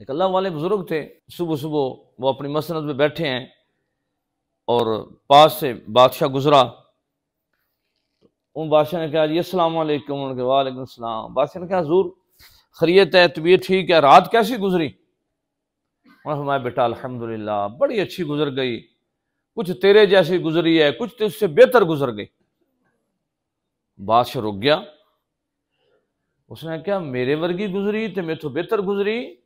एक अल्लाह वाले बुजुर्ग थे, सुबह सुबह वो अपनी मसनद में बैठे हैं और पास से बादशाह गुजरा। उन बादशाह ने कहा जी अस्सलाम वालेकुम। उनके वालेकुम सलाम। बादशाह ने कहा हुजूर खैरियत है, तबीयत ठीक है, रात कैसी गुजरी? उन्होंने फरमाया बेटा अल्हम्दुलिल्लाह बड़ी अच्छी गुजर गई, कुछ तेरे जैसी गुजरी है, कुछ तो उससे बेहतर गुजर गई। बादशाह रुक गया। उसने क्या मेरे वर्गी गुजरी तो मैं तो बेहतर गुजरी?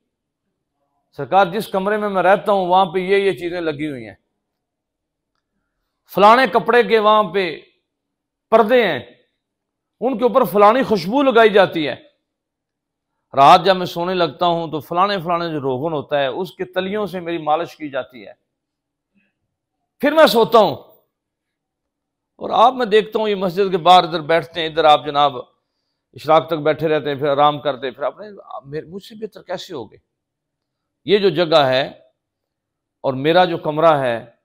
सरकार जिस कमरे में मैं रहता हूं वहां पे ये चीजें लगी हुई हैं, फलाने कपड़े के वहां पे पर्दे हैं, उनके ऊपर फलानी खुशबू लगाई जाती है, रात जब मैं सोने लगता हूं तो फलाने फलाने जो रोगन होता है उसके तलियों से मेरी मालिश की जाती है, फिर मैं सोता हूं। और आप मैं देखता हूं ये मस्जिद के बाहर इधर बैठते हैं, इधर आप जनाब इशराक तक बैठे रहते हैं, फिर आराम करते हैं, फिर आपने मुझसे बेहतर कैसे हो गए? ये जो जगह है और मेरा जो कमरा है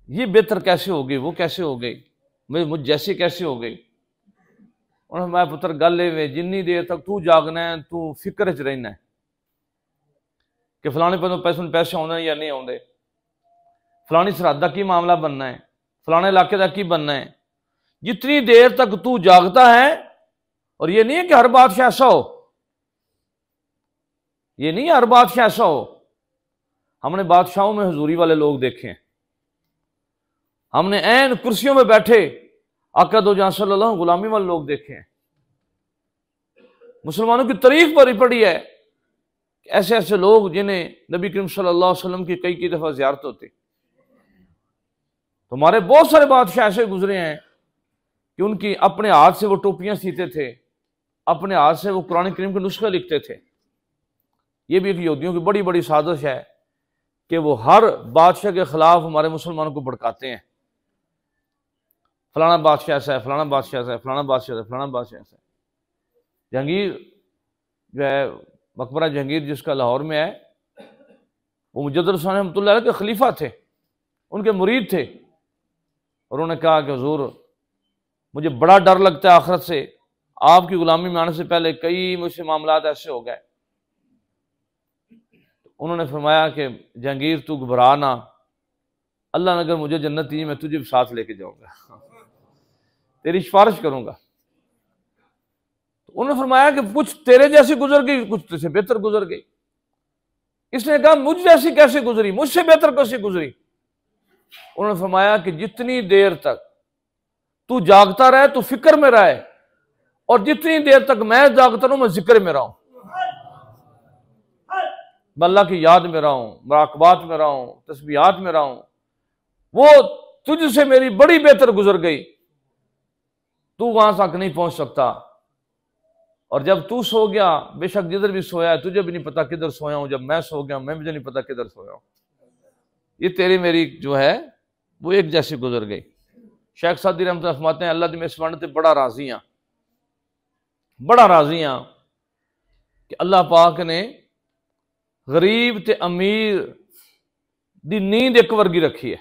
ये बेहतर कैसे हो गई, वो कैसे हो गई, मुझ जैसी कैसे हो गई? उन्होंने मैं पुत्र गल वे जिन्नी देर तक तू जागना है तू फिक्र च रहना है कि फलाने पर पैसे आने या नहीं आते, फलानी सरहद का की मामला बनना है, फलाने इलाके का की बनना है। जितनी देर तक तू जागता है, और ये नहीं है कि हर बादशाह ऐसा हो, ये नहीं है हर बादशाह ऐसा हो। हमने बादशाहों में हुजूरी वाले लोग देखे हैं, हमने ऐन कुर्सियों में बैठे आका दो जहां सल्लल्लाहु गुलामी वाले लोग देखे हैं। मुसलमानों की तारीफ भरी पड़ी है, ऐसे ऐसे लोग जिन्हें नबी करीम सल्लल्लाहु अलैहि वसल्लम की कई दफा ज़ियारत होती। तो हमारे बहुत सारे बादशाह ऐसे गुजरे हैं कि उनकी अपने हाथ से वो टोपियां सीते थे, अपने हाथ से वो कुरान करीम के नुस्खे लिखते थे। ये भी एक यहूदियों की बड़ी बड़ी साजिश है कि वो हर बादशाह के खिलाफ हमारे मुसलमानों को भड़काते हैं, फलाना बादशाह ऐसा है, फलाना बादशाह ऐसा है, फलाना बादशाह ऐसा है, फलाना बादशाह ऐसा है। जहांगीर जो है मकबरा जहांगीर जिसका लाहौर में है, वो मुजद्दिद हुसैन रहमतुल्लाह अलैह के खलीफा थे, उनके मुरीद थे। और उन्होंने कहा कि हुजूर मुझे बड़ा डर लगता है आखिरत से, आपकी गुलामी में आने से पहले कई मुझसे मामलात ऐसे हो गए। उन्होंने फरमाया कि जहांगीर तू घबरा ना, अल्लाह ने अगर मुझे जन्नत दी मैं तुझे भी साथ लेके जाऊंगा, तेरी सिफारिश करूंगा। तो उन्होंने फरमाया कि कुछ तेरे जैसी गुजर गई, कुछ तुझसे बेहतर गुजर गई। इसने कहा मुझ जैसी कैसे गुजरी, मुझसे बेहतर कैसे गुजरी? उन्होंने फरमाया कि जितनी देर तक तू जागता रहे तू फिक्र में रहे, और जितनी देर तक मैं जागता रहूं मैं जिक्र में रहूं, मैं अल्लाह की याद में रहूं, मुराकबात में रहूं, तस्बीहात में रहूं, वो तुझसे मेरी बड़ी बेहतर गुजर गई। तू वहां तक नहीं पहुंच सकता, और जब तू सो गया, बेशक जिधर भी सोया है तुझे भी नहीं पता किधर सोया हूं, जब मैं सो गया मैं मुझे नहीं पता किधर सोया हूं। ये तेरी मेरी जो है वो एक जैसी गुजर गई। शेख सादी रहमत फरमाते हैं अल्लाह दी इस वंड ते बड़ा राजी हां, बड़ा राजी हां कि अल्लाह पाक ने गरीब ते अमीर दी नींद एक वर्गी रखी है।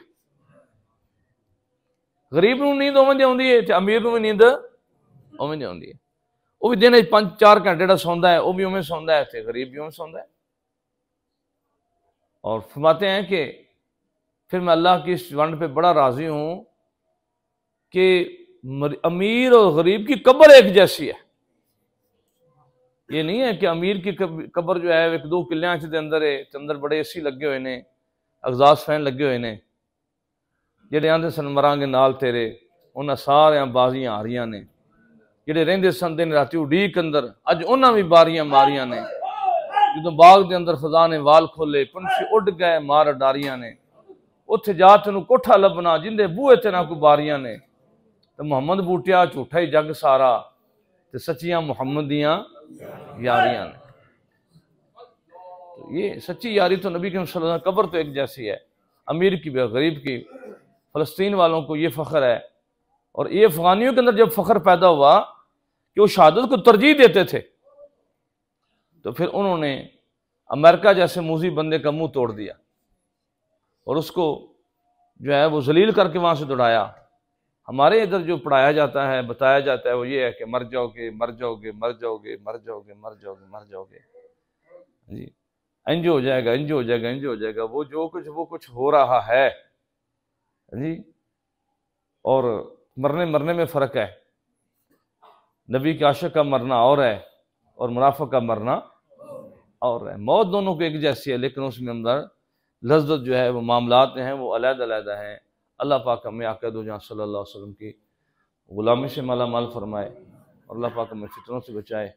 गरीब नूं नींद उवें दी आउंदी है ते अमीर नूं भी नींद उवें दी आउंदी है। वो भी दिन 5-4 घंटे जिहड़ा सौंदा है वो भी उवें सौंदा है ते गरीब भी उवें सौंदा है। और फरमाते हैं कि फिर मैं अल्लाह की इस वंड पे बड़ा राजी हूं कि अमीर और गरीब की कब्र एक जैसी है। ये नहीं है कि अमीर की कब्र जो है 1-2 किलियां दे अंदर है, ते अंदर बड़े एसी लगे हुए ने, एग्जॉस्ट फैन लगे हुए ने, जेडे आंदे सन मरांगे नाल तेरे, उन्हां सारियां बाजियां हारियां ने। जेडे रहिंदे सन दिन राती उड़ीक अंदर, अज उन्हां भी बारियां मारियां ने। जो बाग के अंदर खजा ने वाल खोले, पंछी उड़ गए मार डारियां ने, उत्थे जा तेनू कोठा लभना जिंदे बूहे ते ना कोई बारियां ने। तो मुहम्मद बूटिया झूठा ही जग सारा, ते सच्चियां मुहम्मद दियां यारियां ने। तो ये सच्ची यारी तो नबी के सल्लल्लाहु अलैहि वसल्लम कब्र तो एक जैसी है, अमीर की भी गरीब की। फलस्तीन वालों को ये फख्र है, और ये अफगानियों के अंदर जब फख्र पैदा हुआ कि वो शहादत को तरजीह देते थे, तो फिर उन्होंने अमेरिका जैसे मूजी बंदे का मुंह तोड़ दिया और उसको जो है वो जलील करके वहां से दौड़ाया। हमारे इधर जो पढ़ाया जाता है, बताया जाता है, वो ये है कि मर जाओगे, मर जाओगे, मर जाओगे, मर जाओगे, मर जाओगे, मर जाओगे जी। इंज हो जाएगा, इंज हो जाएगा, इंज हो जाएगा। वो कुछ हो रहा है जी। और मरने मरने में फ़र्क है। नबी के आशिक का मरना और है और मुनाफिक का मरना और है। मौत दोनों को एक जैसी है, लेकिन उसमें अंदर लज्जत जो है वो मामलात हैं वो अलग-अलग हैं। अल्लाह पाक हमें आका दो जहां सल्लल्लाहु अलैहि वसल्लम की गुलामी से माला माल फरमाए और अल्लाह पाक हमें फितनों से बचाए।